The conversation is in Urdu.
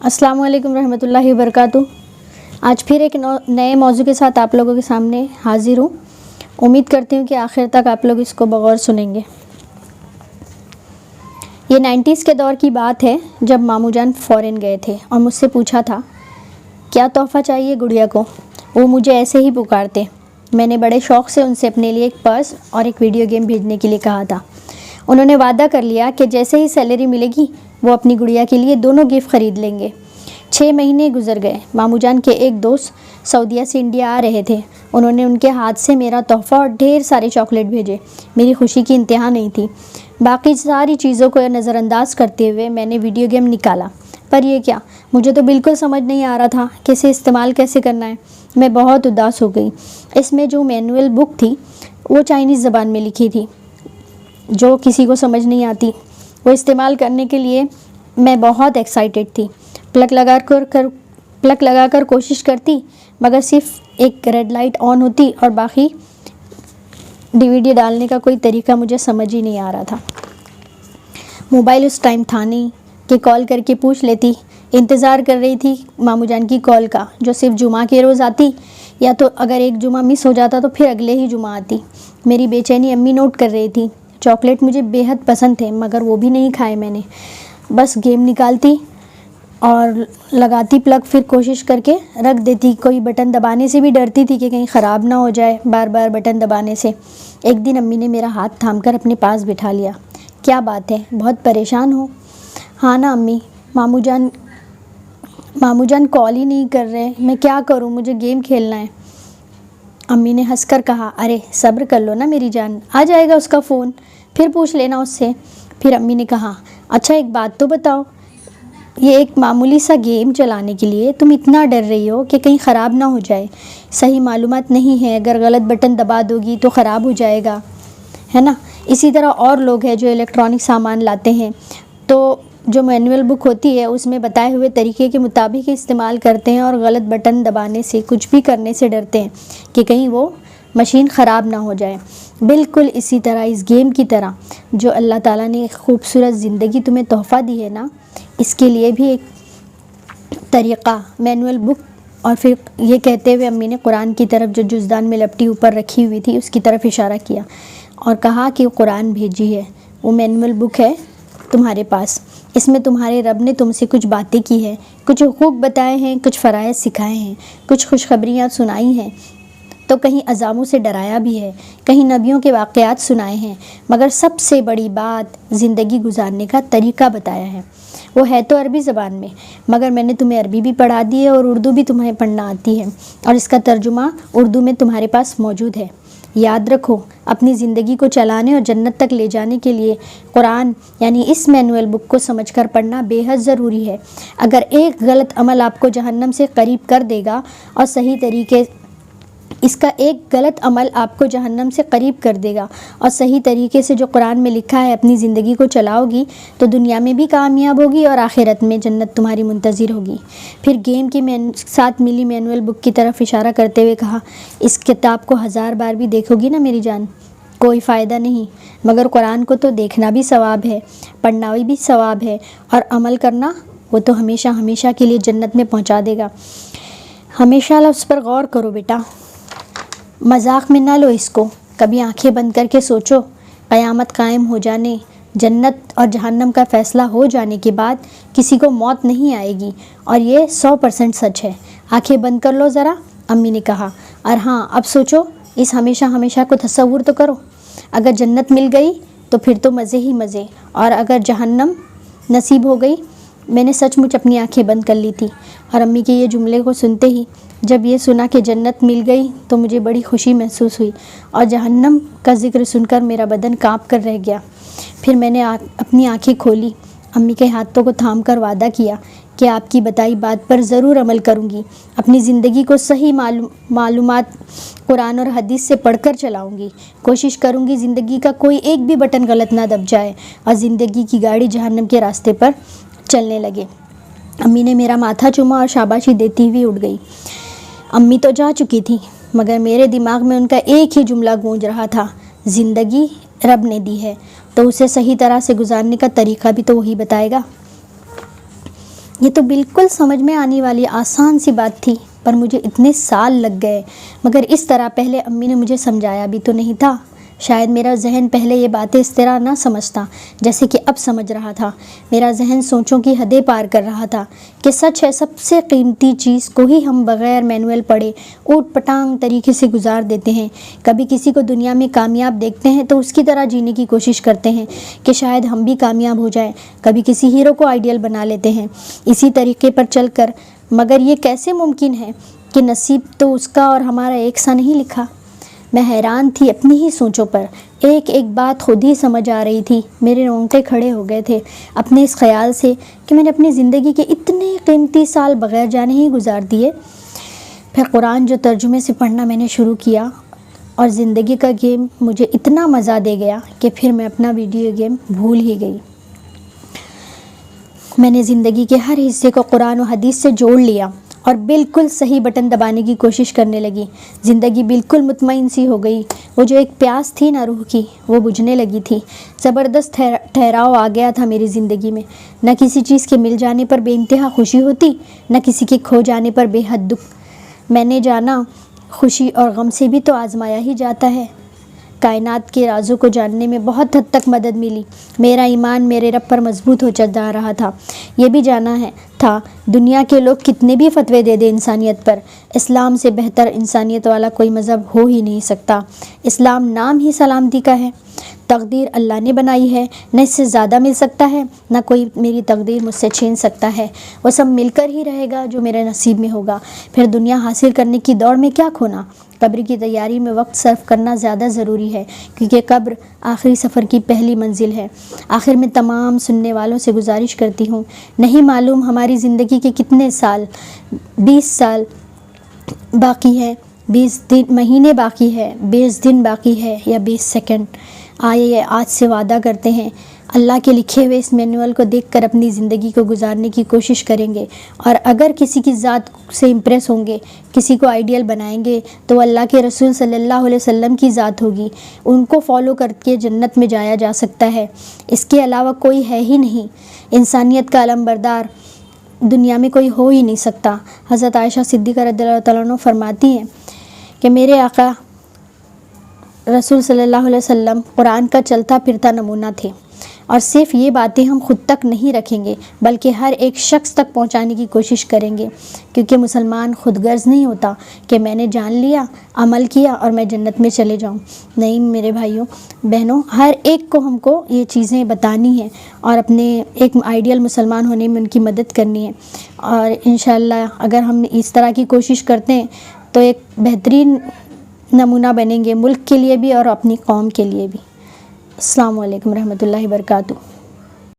السلام علیکم رحمۃ اللہ وبرکاتہ۔ آج پھر ایک نئے موضوع کے ساتھ آپ لوگوں کے سامنے حاضر ہوں۔ امید کرتی ہوں کہ آخر تک آپ لوگ اس کو بغور سنیں گے۔ یہ 90s کے دور کی بات ہے جب ماموں جان فورن گئے تھے اور مجھ سے پوچھا تھا کیا تحفہ چاہیے گڑیا کو۔ وہ مجھے ایسے ہی پکارتے۔ میں نے بڑے شوق سے ان سے اپنے لیے ایک پرس اور ایک ویڈیو گیم بھیجنے کے لیے کہا تھا۔ انہوں نے وعدہ کر لیا کہ جیسے ہی سیلری ملے گی وہ اپنی گڑیا کے لیے دونوں گفٹ خرید لیں گے۔ 6 مہینے گزر گئے۔ ماموں جان کے ایک دوست سعودیہ سے انڈیا آ رہے تھے۔ انہوں نے ان کے ہاتھ سے میرا تحفہ اور ڈھیر سارے چاکلیٹ بھیجے۔ میری خوشی کی انتہا نہیں تھی۔ باقی ساری چیزوں کو نظر انداز کرتے ہوئے میں نے ویڈیو گیم نکالا۔ پر یہ کیا، مجھے تو بالکل سمجھ نہیں آ رہا تھا کہ اسے استعمال کیسے کرنا ہے۔ میں بہت اداس ہو گئی۔ اس میں جو مینول بک تھی وہ چائنیز زبان میں لکھی تھی جو کسی کو سمجھ نہیں آتی۔ وہ استعمال کرنے کے لیے میں بہت ایکسائٹیڈ تھی۔ پلگ لگا کر کوشش کرتی مگر صرف ایک ریڈ لائٹ آن ہوتی اور باقی DVD ڈالنے کا کوئی طریقہ مجھے سمجھ ہی نہیں آ رہا تھا۔ موبائل اس ٹائم تھا نہیں کہ کال کر کے پوچھ لیتی۔ انتظار کر رہی تھی ماموں جان کی کال کا جو صرف جمعہ کے روز آتی، یا تو اگر ایک جمعہ مس ہو جاتا تو پھر اگلے ہی جمعہ آتی۔ میری بے چینی امی نوٹ کر رہی تھی۔ چاکلیٹ مجھے بے حد پسند تھے مگر وہ بھی نہیں کھائے میں نے۔ بس گیم نکالتی اور لگاتی پلگ، پھر کوشش کر کے رکھ دیتی۔ کوئی بٹن دبانے سے بھی ڈرتی تھی کہ کہیں خراب نہ ہو جائے بار بار بٹن دبانے سے۔ ایک دن امی نے میرا ہاتھ تھام کر اپنے پاس بٹھا لیا۔ کیا بات ہے، بہت پریشان ہو؟ ہاں نا امی، ماموں جان کال ہی نہیں کر رہے، میں کیا کروں، مجھے گیم کھیلنا ہے۔ امی نے ہنس کر کہا، ارے صبر کر لو نا میری جان، آ جائے گا اس کا فون، پھر پوچھ لینا اس سے۔ پھر امی نے کہا، اچھا ایک بات تو بتاؤ، یہ ایک معمولی سا گیم چلانے کے لیے تم اتنا ڈر رہی ہو کہ کہیں خراب نہ ہو جائے؟ صحیح معلومات نہیں ہے، اگر غلط بٹن دبا دو گی تو خراب ہو جائے گا، ہے نا؟ اسی طرح اور لوگ ہیں جو الیکٹرانک سامان لاتے ہیں تو جو مینول بک ہوتی ہے اس میں بتائے ہوئے طریقے کے مطابق استعمال کرتے ہیں اور غلط بٹن دبانے سے، کچھ بھی کرنے سے ڈرتے ہیں کہ کہیں وہ مشین خراب نہ ہو جائے۔ بالکل اسی طرح اس گیم کی طرح جو اللہ تعالیٰ نے ایک خوبصورت زندگی تمہیں تحفہ دی ہے نا، اس کے لیے بھی ایک طریقہ مینول بک۔ اور پھر یہ کہتے ہوئے امی نے قرآن کی طرف جو جزدان میں لپٹی اوپر رکھی ہوئی تھی اس کی طرف اشارہ کیا اور کہا کہ قرآن بھیجی ہے، وہ مینول بک ہے تمہارے پاس، اس میں تمہارے رب نے تم سے کچھ باتیں کی ہیں، کچھ حقوق بتائے ہیں، کچھ فرائض سکھائے ہیں، کچھ خوشخبریاں سنائی ہیں، تو کہیں عذابوں سے ڈرایا بھی ہے، کہیں نبیوں کے واقعات سنائے ہیں، مگر سب سے بڑی بات زندگی گزارنے کا طریقہ بتایا ہے۔ وہ ہے تو عربی زبان میں مگر میں نے تمہیں عربی بھی پڑھا دی ہے اور اردو بھی تمہیں پڑھنا آتی ہے اور اس کا ترجمہ اردو میں تمہارے پاس موجود ہے۔ یاد رکھو، اپنی زندگی کو چلانے اور جنت تک لے جانے کے لیے قرآن یعنی اس مینول بک کو سمجھ کر پڑھنا بے حد ضروری ہے۔ اگر ایک غلط عمل آپ کو جہنم سے قریب کر دے گا اور ایک غلط عمل آپ کو جہنم سے قریب کر دے گا اور صحیح طریقے سے جو قرآن میں لکھا ہے اپنی زندگی کو چلاؤ گی تو دنیا میں بھی کامیاب ہوگی اور آخرت میں جنت تمہاری منتظر ہوگی۔ پھر گیم کے ساتھ ملی مینول بک کی طرف اشارہ کرتے ہوئے کہا، اس کتاب کو 1000 بار بھی دیکھو گی نا میری جان، کوئی فائدہ نہیں، مگر قرآن کو تو دیکھنا بھی ثواب ہے، پڑھنا بھی ثواب ہے اور عمل کرنا وہ تو ہمیشہ ہمیشہ کے لیے جنت میں پہنچا دے گا۔ ہمیشہ لفظ پر غور کرو بیٹا، مذاق میں نہ لو اس کو، کبھی آنکھیں بند کر کے سوچو، قیامت قائم ہو جانے، جنت اور جہنم کا فیصلہ ہو جانے کے بعد کسی کو موت نہیں آئے گی، اور یہ 100% سچ ہے۔ آنکھیں بند کر لو ذرا، امی نے کہا، اور ہاں اب سوچو، اس ہمیشہ ہمیشہ کو تصور تو کرو، اگر جنت مل گئی تو پھر تو مزے ہی مزے، اور اگر جہنم نصیب ہو گئی۔ میں نے سچ مچ اپنی آنکھیں بند کر لی تھی اور امی کے یہ جملے کو سنتے ہی جب یہ سنا کہ جنت مل گئی تو مجھے بڑی خوشی محسوس ہوئی اور جہنم کا ذکر سن کر میرا بدن کانپ کر رہ گیا۔ پھر میں نے اپنی آنکھیں کھولی، امی کے ہاتھوں کو تھام کر وعدہ کیا کہ آپ کی بتائی بات پر ضرور عمل کروں گی، اپنی زندگی کو صحیح معلومات قرآن اور حدیث سے پڑھ کر چلاؤں گی، کوشش کروں گی زندگی کا کوئی ایک بھی بٹن غلط نہ دب جائے اور زندگی کی گاڑی جہنم کے راستے پر چلنے لگے۔ امی نے میرا ماتھا چوما اور شاباشی دیتی ہوئی اٹھ گئی۔ امی تو جا چکی تھی مگر میرے دماغ میں ان کا ایک ہی جملہ گونج رہا تھا، زندگی رب نے دی ہے تو اسے صحیح طرح سے گزارنے کا طریقہ بھی تو وہی بتائے گا۔ یہ تو بالکل سمجھ میں آنے والی آسان سی بات تھی، پر مجھے اتنے سال لگ گئے، مگر اس طرح پہلے امی نے مجھے سمجھایا بھی تو نہیں تھا۔ شاید میرا ذہن پہلے یہ باتیں اس طرح نہ سمجھتا جیسے کہ اب سمجھ رہا تھا۔ میرا ذہن سوچوں کی حدیں پار کر رہا تھا کہ سچ ہے، سب سے قیمتی چیز کو ہی ہم بغیر مینول پڑھے اوٹ پٹانگ طریقے سے گزار دیتے ہیں۔ کبھی کسی کو دنیا میں کامیاب دیکھتے ہیں تو اس کی طرح جینے کی کوشش کرتے ہیں کہ شاید ہم بھی کامیاب ہو جائیں۔ کبھی کسی ہیرو کو آئیڈیل بنا لیتے ہیں اسی طریقے پر چل کر، مگر یہ کیسے ممکن ہے کہ نصیب تو اس کا اور ہمارا ایک سا نہیں لکھا؟ میں حیران تھی اپنی ہی سوچوں پر، ایک ایک بات خود ہی سمجھ آ رہی تھی۔ میرے رونگٹے کھڑے ہو گئے تھے اپنے اس خیال سے کہ میں نے اپنی زندگی کے اتنے قیمتی سال بغیر جانے ہی گزار دیے۔ پھر قرآن جو ترجمے سے پڑھنا میں نے شروع کیا اور زندگی کا گیم مجھے اتنا مزہ دے گیا کہ پھر میں اپنا ویڈیو گیم بھول ہی گئی۔ میں نے زندگی کے ہر حصے کو قرآن و حدیث سے جوڑ لیا اور بالکل صحیح بٹن دبانے کی کوشش کرنے لگی۔ زندگی بالکل مطمئن سی ہو گئی۔ وہ جو ایک پیاس تھی نا روح کی، وہ بجھنے لگی تھی۔ زبردست ٹھہراؤ آ گیا تھا میری زندگی میں۔ نہ کسی چیز کے مل جانے پر بے انتہا خوشی ہوتی، نہ کسی کے کھو جانے پر بے حد دکھ۔ میں نے جانا خوشی اور غم سے بھی تو آزمایا ہی جاتا ہے۔ کائنات کے رازوں کو جاننے میں بہت حد تک مدد ملی۔ میرا ایمان میرے رب پر مضبوط ہوتا جا رہا تھا۔ یہ بھی جانا تھا دنیا کے لوگ کتنے بھی فتوے دے دیں انسانیت پر، اسلام سے بہتر انسانیت والا کوئی مذہب ہو ہی نہیں سکتا۔ اسلام نام ہی سلامتی کا ہے۔ تقدیر اللہ نے بنائی ہے، نہ اس سے زیادہ مل سکتا ہے، نہ کوئی میری تقدیر مجھ سے چھین سکتا ہے۔ وہ سب مل کر ہی رہے گا جو میرے نصیب میں ہوگا۔ پھر دنیا حاصل کرنے کی دوڑ میں کیا کھونا؟ قبر کی تیاری میں وقت صرف کرنا زیادہ ضروری ہے، کیونکہ قبر آخری سفر کی پہلی منزل ہے۔ آخر میں تمام سننے والوں سے گزارش کرتی ہوں، نہیں معلوم ہماری زندگی کے کتنے سال، 20 سال باقی ہے، 20 مہینے باقی ہے، 20 دن باقی ہے یا 20 سیکنڈ۔ آئیے آج سے وعدہ کرتے ہیں اللہ کے لکھے ہوئے اس مینول کو دیکھ کر اپنی زندگی کو گزارنے کی کوشش کریں گے، اور اگر کسی کی ذات سے امپریس ہوں گے، کسی کو آئیڈیل بنائیں گے، تو اللہ کے رسول صلی اللہ علیہ وسلم کی ذات ہوگی۔ ان کو فالو کر کے جنت میں جایا جا سکتا ہے، اس کے علاوہ کوئی ہے ہی نہیں۔ انسانیت کا علمبردار دنیا میں کوئی ہو ہی نہیں سکتا۔ حضرت عائشہ صدیقہ رضی اللہ تعالیٰ عنہ فرماتی ہیں کہ میرے آقا رسول صلی اللہ علیہ وسلم قرآن کا چلتا پھرتا نمونہ تھے، اور صرف یہ باتیں ہم خود تک نہیں رکھیں گے بلکہ ہر ایک شخص تک پہنچانے کی کوشش کریں گے، کیونکہ مسلمان خود غرض نہیں ہوتا کہ میں نے جان لیا، عمل کیا اور میں جنت میں چلے جاؤں۔ نہیں میرے بھائیوں بہنوں، ہر ایک کو ہم کو یہ چیزیں بتانی ہیں اور اپنے ایک آئیڈیل مسلمان ہونے میں ان کی مدد کرنی ہے، اور انشاءاللہ اگر ہم اس طرح کی کوشش کرتے ہیں تو ایک بہترین نمونہ بنیں گے، ملک کے لیے بھی اور اپنی قوم کے لیے بھی۔ السلام علیکم رحمۃ اللہ وبرکاتہ۔